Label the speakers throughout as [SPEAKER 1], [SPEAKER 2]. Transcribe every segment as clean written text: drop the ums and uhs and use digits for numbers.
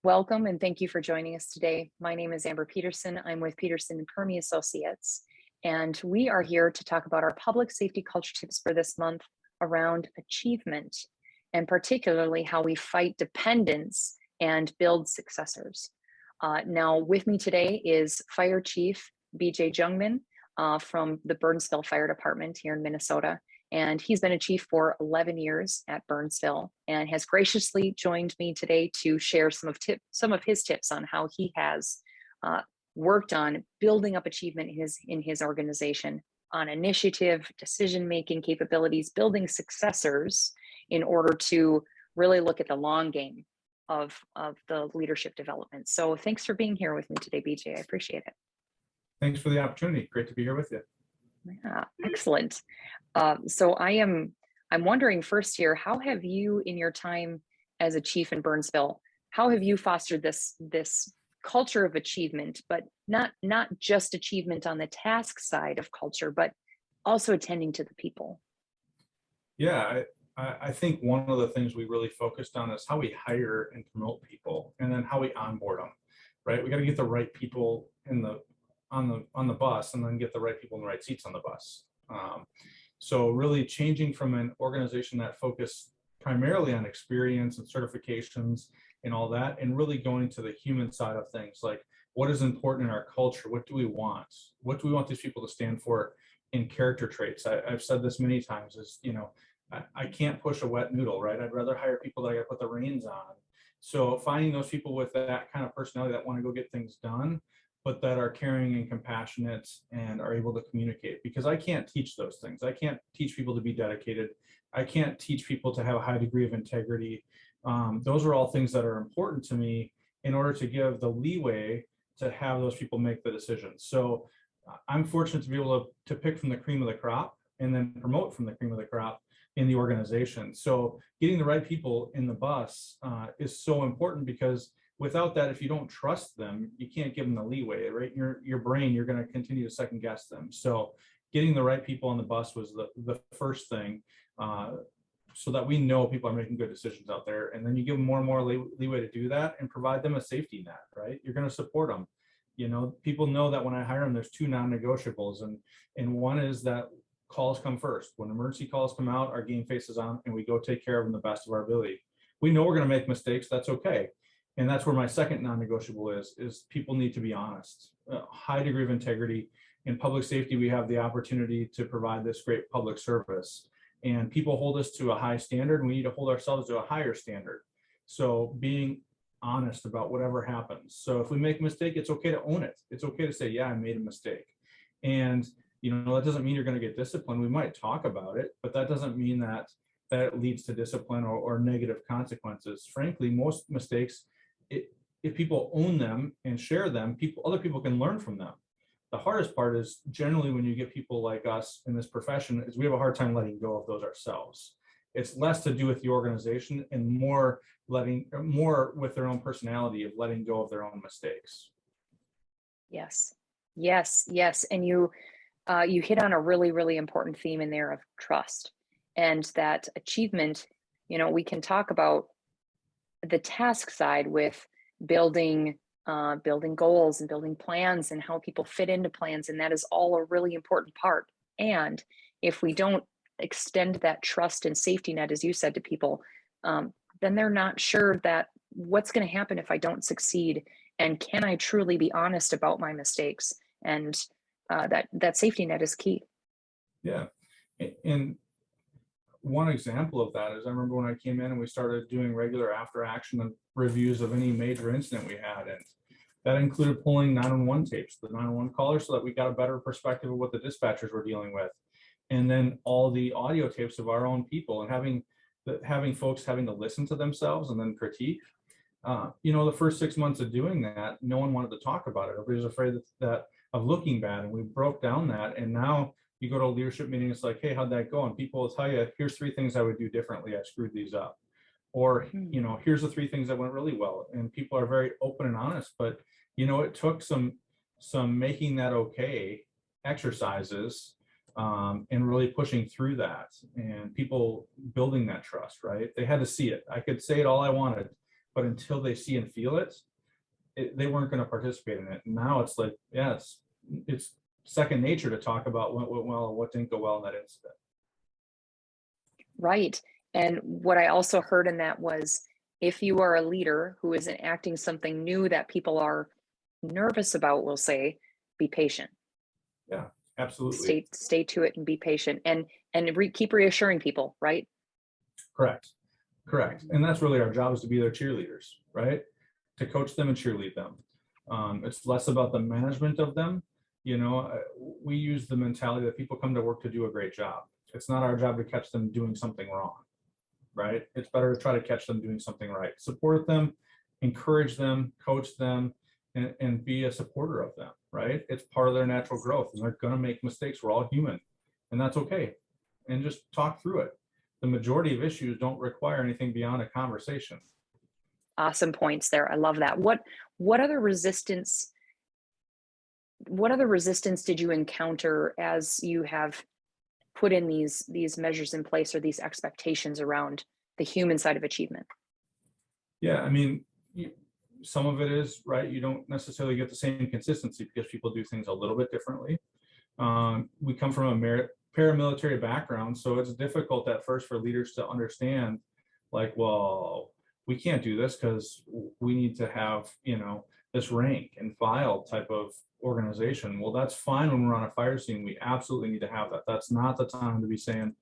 [SPEAKER 1] Welcome and thank you for joining us today. My name is Amber Peterson. I'm with Peterson and Permy Associates, and we are here to talk about our public safety culture tips for this month around achievement, and particularly how we fight dependence and build successors. Now, with me today is Fire Chief BJ Jungmann from the Burnsville Fire Department here in Minnesota. And he's been a chief for 11 years at Burnsville and has graciously joined me today to share some of his tips on how he has worked on building up achievement in his organization, on initiative, decision-making capabilities, building successors in order to really look at the long game of the leadership development. So thanks for being here with me today, BJ. I appreciate it.
[SPEAKER 2] Thanks for the opportunity. Great to be here with you.
[SPEAKER 1] Yeah, excellent. So I'm wondering first here, how have you, in your time as a chief in Burnsville, how have you fostered this culture of achievement, but not just achievement on the task side of culture, but also attending to the people?
[SPEAKER 2] Yeah, I think one of the things we really focused on is how we hire and promote people, and then how we onboard them. Right, we got to get the right people on the bus, and then get the right people in the right seats on the bus. So really changing from an organization that focused primarily on experience and certifications and all that, and really going to the human side of things, like what is important in our culture, what do we want, what do we want these people to stand for in character traits. I've said this many times, is, I can't push a wet noodle, right? I'd rather hire people that I got to put the reins on. So finding those people with that kind of personality that want to go get things done, but that are caring and compassionate and are able to communicate, because I can't teach those things. I can't teach people to be dedicated. I can't teach people to have a high degree of integrity. Those are all things that are important to me in order to give the leeway to have those people make the decisions. So I'm fortunate to be able to pick from the cream of the crop and then promote from the cream of the crop in the organization. So getting the right people in the bus is so important, because without that, if you don't trust them, you can't give them the leeway, right? Your brain, you're going to continue to second guess them. So getting the right people on the bus was the first thing, so that we know people are making good decisions out there. And then you give them more and more leeway to do that, and provide them a safety net, right? You're going to support them. People know that when I hire them, there's two non-negotiables, and one is that calls come first. When emergency calls come out, our game face is on, and we go take care of them the best of our ability. We know we're going to make mistakes. That's okay. And that's where my second non-negotiable is people need to be honest. High degree of integrity. In public safety, we have the opportunity to provide this great public service, and people hold us to a high standard, and we need to hold ourselves to a higher standard. So being honest about whatever happens. So if we make a mistake, it's okay to own it. It's okay to say, yeah, I made a mistake. And that doesn't mean you're going to get disciplined. We might talk about it, but that doesn't mean that leads to discipline or negative consequences. Frankly, most mistakes, if people own them and share them, other people can learn from them. The hardest part is generally when you get people like us in this profession, is we have a hard time letting go of those ourselves. It's less to do with the organization and more with their own personality of letting go of their own mistakes.
[SPEAKER 1] Yes. And you hit on a really, really important theme in there of trust, and that achievement. We can talk about the task side with building goals and building plans and how people fit into plans, and that is all a really important part. And if we don't extend that trust and safety net, as you said, to people, then they're not sure that what's going to happen if I don't succeed, and can I truly be honest about my mistakes? And that safety net is key.
[SPEAKER 2] Yeah, and one example of that is I remember when I came in and we started doing regular after action reviews of any major incident we had, and that included pulling 911 tapes, the 911 callers, so that we got a better perspective of what the dispatchers were dealing with, and then all the audio tapes of our own people, and having folks having to listen to themselves and then critique. The first 6 months of doing that, no one wanted to talk about it. Everybody was afraid of looking bad, and we broke down that, and now you go to a leadership meeting, it's like, hey, how'd that go? And people will tell you, here's 3 things I would do differently. I screwed these up. Or, here's the 3 things that went really well. And people are very open and honest, but, it took some making that okay exercises, and really pushing through that, and people building that trust, right? They had to see it. I could say it all I wanted, but until they see and feel it, they weren't going to participate in it. Now it's like, yeah, it's second nature to talk about what went well and what didn't go well in that incident.
[SPEAKER 1] Right. And what I also heard in that was, if you are a leader who is enacting something new that people are nervous about, we'll say, be patient.
[SPEAKER 2] Yeah, absolutely.
[SPEAKER 1] Stay to it and be patient, and keep reassuring people, right?
[SPEAKER 2] Correct. And that's really our job, is to be their cheerleaders, right? To coach them and cheerlead them. It's less about the management of them. We use the mentality that people come to work to do a great job. It's not our job to catch them doing something wrong, right? It's better to try to catch them doing something right. Support them, encourage them, coach them, and be a supporter of them, right? It's part of their natural growth, and they're going to make mistakes. We're all human, and that's okay. And just talk through it. The majority of issues don't require anything beyond a conversation.
[SPEAKER 1] Awesome points there. I love that. What other resistance did you encounter as you have put in these measures in place, or these expectations around the human side of achievement?
[SPEAKER 2] Yeah, I mean, some of it is, right, you don't necessarily get the same consistency because people do things a little bit differently. We come from a paramilitary background, so it's difficult at first for leaders to understand, like, well, we can't do this because we need to have, this rank and file type of organization. Well, that's fine when we're on a fire scene. We absolutely need to have that. That's not the time to be saying,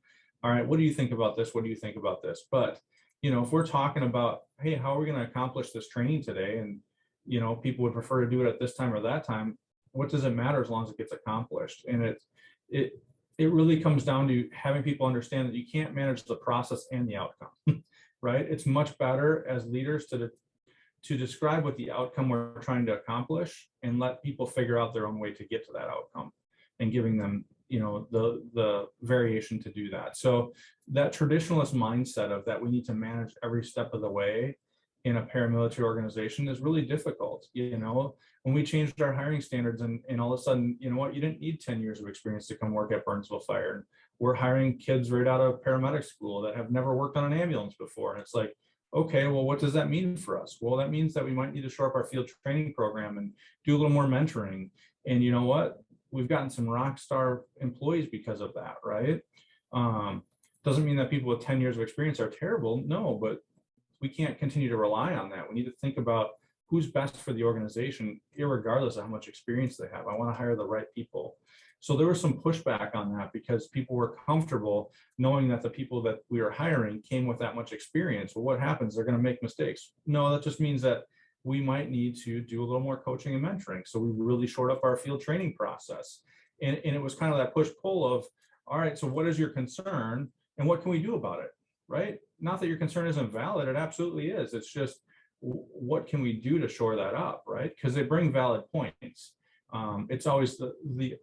[SPEAKER 2] all right, what do you think about this? What do you think about this? But, if we're talking about, hey, how are we going to accomplish this training today? And, people would prefer to do it at this time or that time. What does it matter as long as it gets accomplished? And it really comes down to having people understand that you can't manage the process and the outcome, right? It's much better as leaders to describe what the outcome we're trying to accomplish, and let people figure out their own way to get to that outcome, and giving them, the variation to do that. So that traditionalist mindset of that we need to manage every step of the way in a paramilitary organization is really difficult. When we changed our hiring standards, and all of a sudden, you didn't need 10 years of experience to come work at Burnsville Fire. We're hiring kids right out of paramedic school that have never worked on an ambulance before. And it's like, okay, well, what does that mean for us? Well, that means that we might need to shore up our field training program and do a little more mentoring. And you know what? We've gotten some rock star employees because of that, right? Doesn't mean that people with 10 years of experience are terrible. No, but we can't continue to rely on that. We need to think about who's best for the organization, irregardless of how much experience they have. I want to hire the right people. So there was some pushback on that because people were comfortable knowing that the people that we are hiring came with that much experience. Well, what happens? They're going to make mistakes. No, that just means that we might need to do a little more coaching and mentoring. So we really shored up our field training process. And it was kind of that push-pull of, all right, so what is your concern and what can we do about it, right? Not that your concern isn't valid, it absolutely is. It's just, what can we do to shore that up, right? Because they bring valid points. It's always the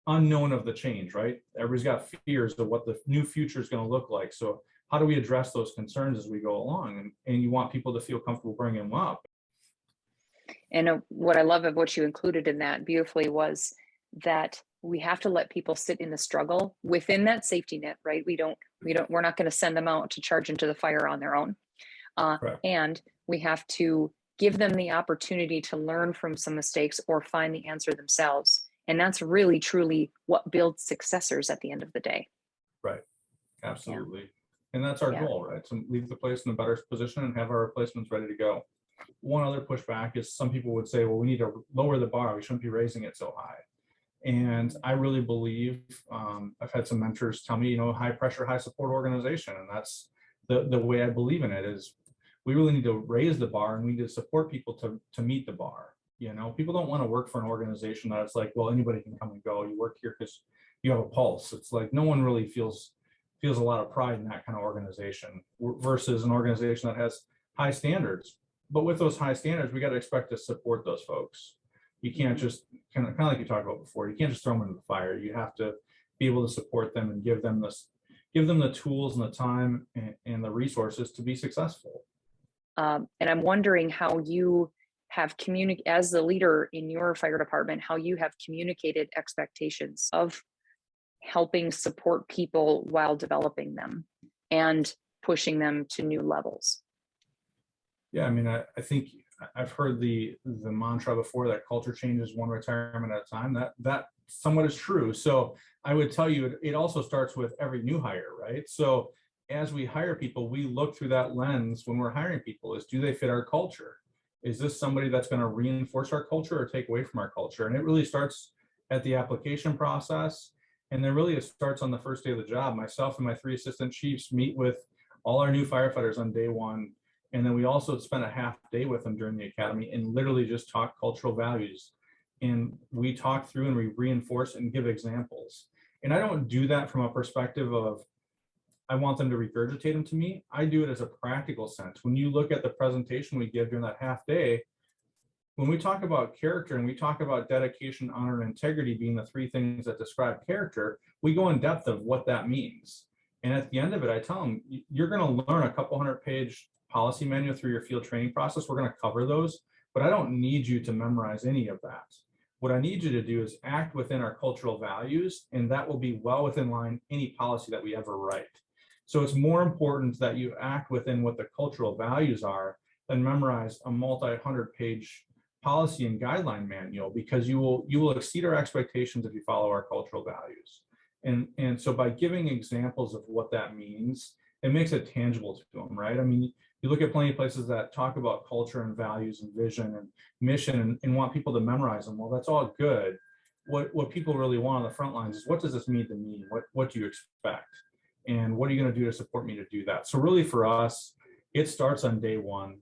[SPEAKER 2] unknown of the change, right? Everybody's got fears of what the new future is going to look like. So how do we address those concerns as we go along? And you want people to feel comfortable bringing them up.
[SPEAKER 1] And what I love of what you included in that beautifully was that we have to let people sit in the struggle within that safety net, right? We're not going to send them out to charge into the fire on their own. And we have to give them the opportunity to learn from some mistakes or find the answer themselves. And that's really, truly what builds successors at the end of the day.
[SPEAKER 2] Right. Absolutely. Yeah. And that's our goal, right? To leave the place in a better position and have our replacements ready to go. One other pushback is some people would say, well, we need to lower the bar. We shouldn't be raising it so high. And I really believe, I've had some mentors tell me, high pressure, high support organization. And that's the way I believe in it, is we really need to raise the bar, and we need to support people to meet the bar. People don't want to work for an organization that it's like, well, anybody can come and go. You work here because you have a pulse. It's like no one really feels a lot of pride in that kind of organization versus an organization that has high standards. But with those high standards, we got to expect to support those folks. You can't just kind of like you talked about before. You can't just throw them into the fire. You have to be able to support them and give them the tools and the time and the resources to be successful.
[SPEAKER 1] And I'm wondering how you have as the leader in your fire department, how you have communicated expectations of helping support people while developing them and pushing them to new levels.
[SPEAKER 2] Yeah, I mean, I think I've heard the mantra before that culture changes one retirement at a time. That somewhat is true. So I would tell you it also starts with every new hire, right? So as we hire people, we look through that lens when we're hiring people: is do they fit our culture? Is this somebody that's going to reinforce our culture or take away from our culture? And it really starts at the application process. And then really it starts on the first day of the job. Myself and my 3 assistant chiefs meet with all our new firefighters on day 1, and then we also spent a half day with them during the academy and literally just talk cultural values. And we talk through and we reinforce and give examples. And I don't do that from a perspective of, I want them to regurgitate them to me. I do it as a practical sense. When you look at the presentation we give during that half day, when we talk about character and we talk about dedication, honor, and integrity being the 3 things that describe character, we go in depth of what that means. And at the end of it, I tell them, you're going to learn a couple 100-page policy manual through your field training process. We're going to cover those, but I don't need you to memorize any of that. What I need you to do is act within our cultural values, and that will be well within line any policy that we ever write. So it's more important that you act within what the cultural values are than memorize a multi-100-page policy and guideline manual, because you will exceed our expectations if you follow our cultural values. And so by giving examples of what that means, it makes it tangible to them, right? I mean, you look at plenty of places that talk about culture and values and vision and mission and want people to memorize them. Well, that's all good. What people really want on the front lines is, what does this mean to me? What do you expect? And what are you going to do to support me to do that? So really for us, it starts on day 1.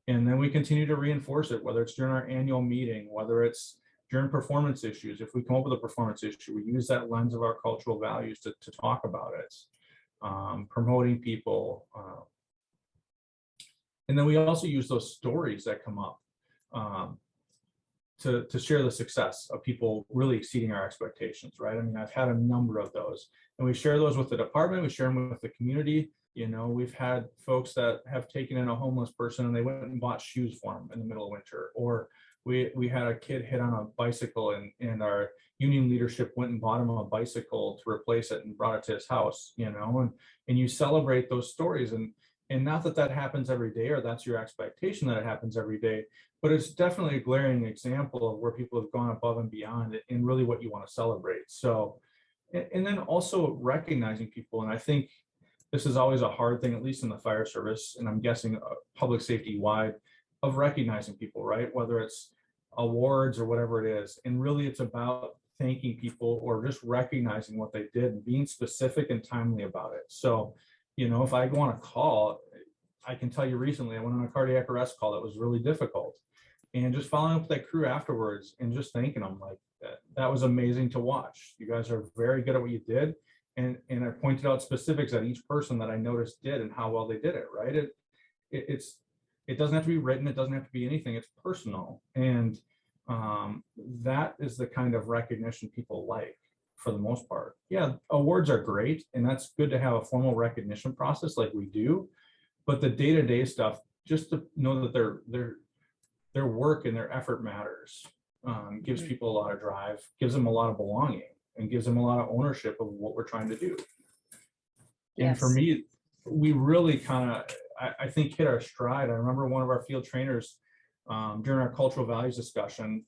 [SPEAKER 2] And then we continue to reinforce it, whether it's during our annual meeting, whether it's during performance issues. If we come up with a performance issue, we use that lens of our cultural values to talk about it. Promoting people. And then we also use those stories that come up to share the success of people really exceeding our expectations, right? I mean, I've had a number of those, and we share those with the department, we share them with the community. You know, we've had folks that have taken in a homeless person and they went and bought shoes for them in the middle of winter. Or we had a kid hit on a bicycle and our union leadership went and bought him a bicycle to replace it and brought it to his house, you know, and you celebrate those stories. And not that that happens every day or that's your expectation that it happens every day, but it's definitely a glaring example of where people have gone above and beyond it and really what you want to celebrate. So, and then also recognizing people. And I think this is always a hard thing, at least in the fire service, and I'm guessing public safety wide, of recognizing people, right? Whether it's awards or whatever it is. And really it's about thanking people or just recognizing what they did and being specific and timely about it. So, you know, if I go on a call, I can tell you recently, I went on a cardiac arrest call that was really difficult. And just following up with that crew afterwards and just thanking them, like, that was amazing to watch. You guys are very good at what you did. And I pointed out specifics that each person that I noticed did and how well they did it, right? It doesn't have to be written. It doesn't have to be anything. It's personal. And that is the kind of recognition people like for the most part. Yeah, awards are great. And that's good to have a formal recognition process like we do. But the day-to-day stuff, just to know that their work and their effort matters, gives people a lot of drive, gives them a lot of belonging, and gives them a lot of ownership of what we're trying to do. Yes. And for me, we really kind of, I think, hit our stride. I remember one of our field trainers during our cultural values discussion,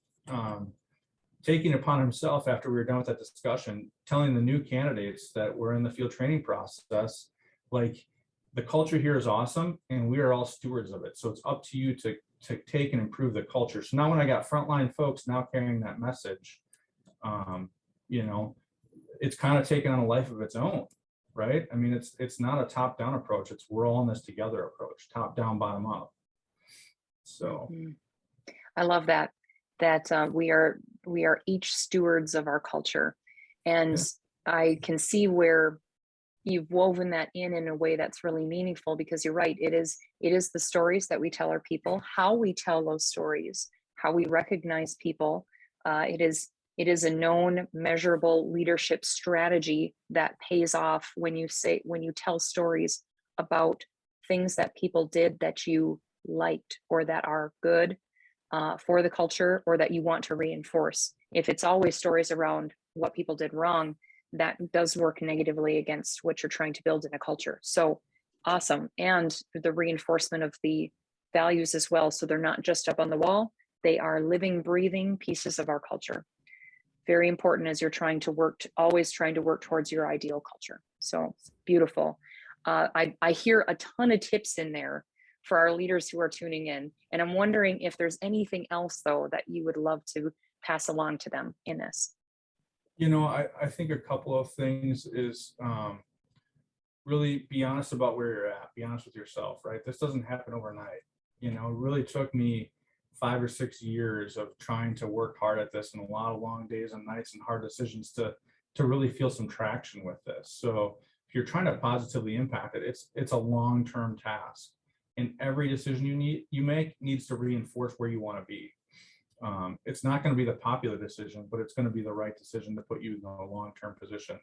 [SPEAKER 2] taking upon himself after we were done with that discussion, telling the new candidates that were in the field training process, like, the culture here is awesome and we are all stewards of it. So it's up to you to take and improve the culture. So now when I got frontline folks now carrying that message, you know, it's kind of taken on a life of its own, right? I mean, it's not a top-down approach. It's we're all in this together approach, top-down, bottom-up. So
[SPEAKER 1] I love that we are each stewards of our culture. And yeah. I can see where you've woven that in a way that's really meaningful, because you're right. It is the stories that we tell our people, how we tell those stories, how we recognize people. It is a known, measurable leadership strategy that pays off when you tell stories about things that people did that you liked or that are good for the culture or that you want to reinforce. If it's always stories around what people did wrong, that does work negatively against what you're trying to build in a culture. So awesome. And the reinforcement of the values as well. So they're not just up on the wall, they are living, breathing pieces of our culture. Very important as you're trying to work, always trying to work towards your ideal culture. So beautiful. I hear a ton of tips in there for our leaders who are tuning in. And I'm wondering if there's anything else though that you would love to pass along to them in this.
[SPEAKER 2] I think a couple of things is really be honest about where you're at, be honest with yourself, right? This doesn't happen overnight. It really took me 5 or 6 years of trying to work hard at this and a lot of long days and nights and hard decisions to really feel some traction with this. So if you're trying to positively impact it, it's a long-term task. And every decision you make needs to reinforce where you want to be. It's not going to be the popular decision, but it's going to be the right decision to put you in a long-term position.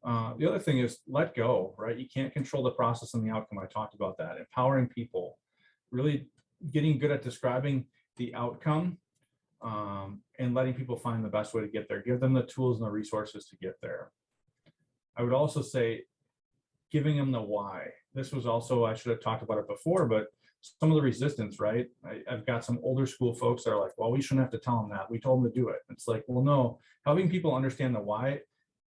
[SPEAKER 2] The other thing is let go, right? You can't control the process and the outcome. I talked about that. Empowering people, really getting good at describing the outcome, and letting people find the best way to get there. Give them the tools and the resources to get there. I would also say giving them the why. This was also, I should have talked about it before, but some of the resistance, right? I've got some older school folks that are like, well, we shouldn't have to tell them that. We told them to do it. It's like, well, no, helping people understand the why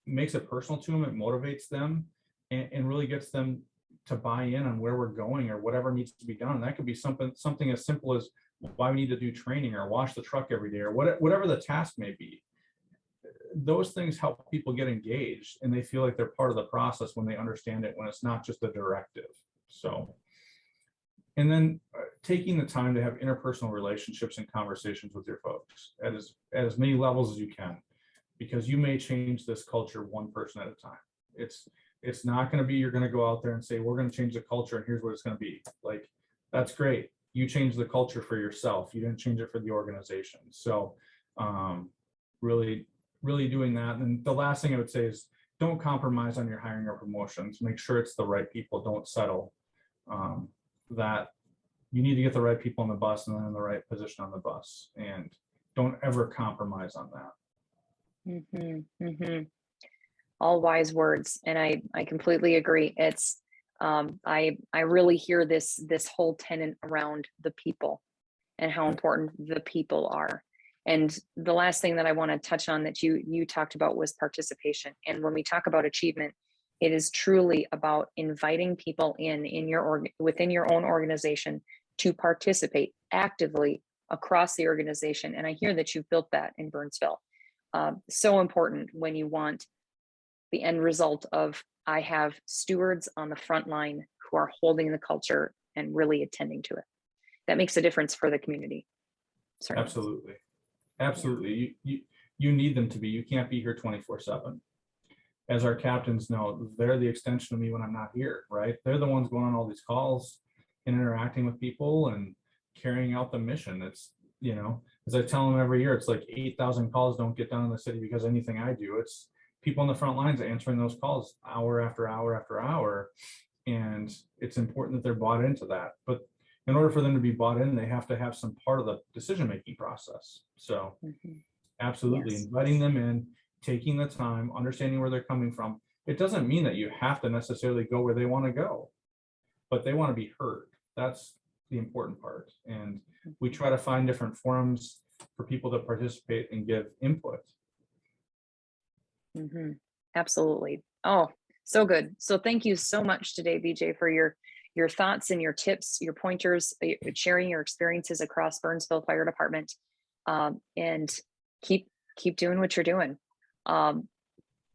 [SPEAKER 2] makes it personal to them. It motivates them and really gets them to buy in on where we're going or whatever needs to be done. And that could be something as simple as why we need to do training or wash the truck every day or whatever the task may be. Those things help people get engaged and they feel like they're part of the process when they understand it, when it's not just a directive. So, and then taking the time to have interpersonal relationships and conversations with your folks at as many levels as you can, because you may change this culture one person at a time. It's not going to be, you're going to go out there and say, we're going to change the culture and here's what it's going to be. Like, that's great. You changed the culture for yourself. You didn't change it for the organization. So really doing that. And the last thing I would say is don't compromise on your hiring or promotions. Make sure it's the right people. Don't settle. That you need to get the right people on the bus and then in the right position on the bus. And don't ever compromise on that.
[SPEAKER 1] Mm-hmm, mm-hmm. All wise words. And I completely agree. It's, I really hear this whole tenet around the people and how important the people are. And the last thing that I want to touch on that you talked about was participation. And when we talk about achievement, it is truly about inviting people within your own organization to participate actively across the organization. And I hear that you've built that in Burnsville. So important when you want the end result of, I have stewards on the front line who are holding the culture and really attending to it. That makes a difference for the community. Certainly.
[SPEAKER 2] Absolutely. You need them to be. You can't be here 24/7. As our captains know, they're the extension of me when I'm not here, right? They're the ones going on all these calls and interacting with people and carrying out the mission. It's, as I tell them every year, it's like 8,000 calls don't get done in the city because anything I do. It's people on the front lines answering those calls hour after hour after hour. And it's important that they're bought into that. But in order for them to be bought in, they have to have some part of the decision-making process. So absolutely, yes. Inviting them in, taking the time, understanding where they're coming from. It doesn't mean that you have to necessarily go where they want to go, but they want to be heard. That's the important part. And we try to find different forums for people to participate and give input.
[SPEAKER 1] Mm-hmm. Absolutely. Oh, so good. So thank you so much today, BJ, for your thoughts and your tips, your pointers, sharing your experiences across Burnsville Fire Department, and keep doing what you're doing.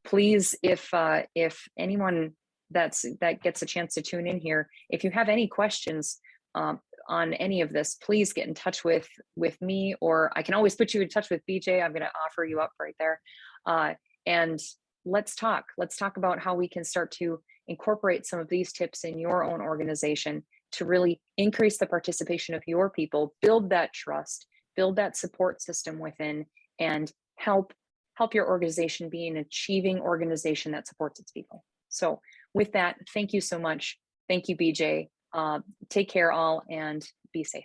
[SPEAKER 1] Please, if anyone that gets a chance to tune in here, if you have any questions on any of this, please get in touch with me, or I can always put you in touch with BJ. I'm going to offer you up right there, and let's talk about how we can start to incorporate some of these tips in your own organization to really increase the participation of your people, build that trust, build that support system within, and help your organization be an achieving organization that supports its people. So with that, thank you so much. Thank you, BJ. Take care all and be safe.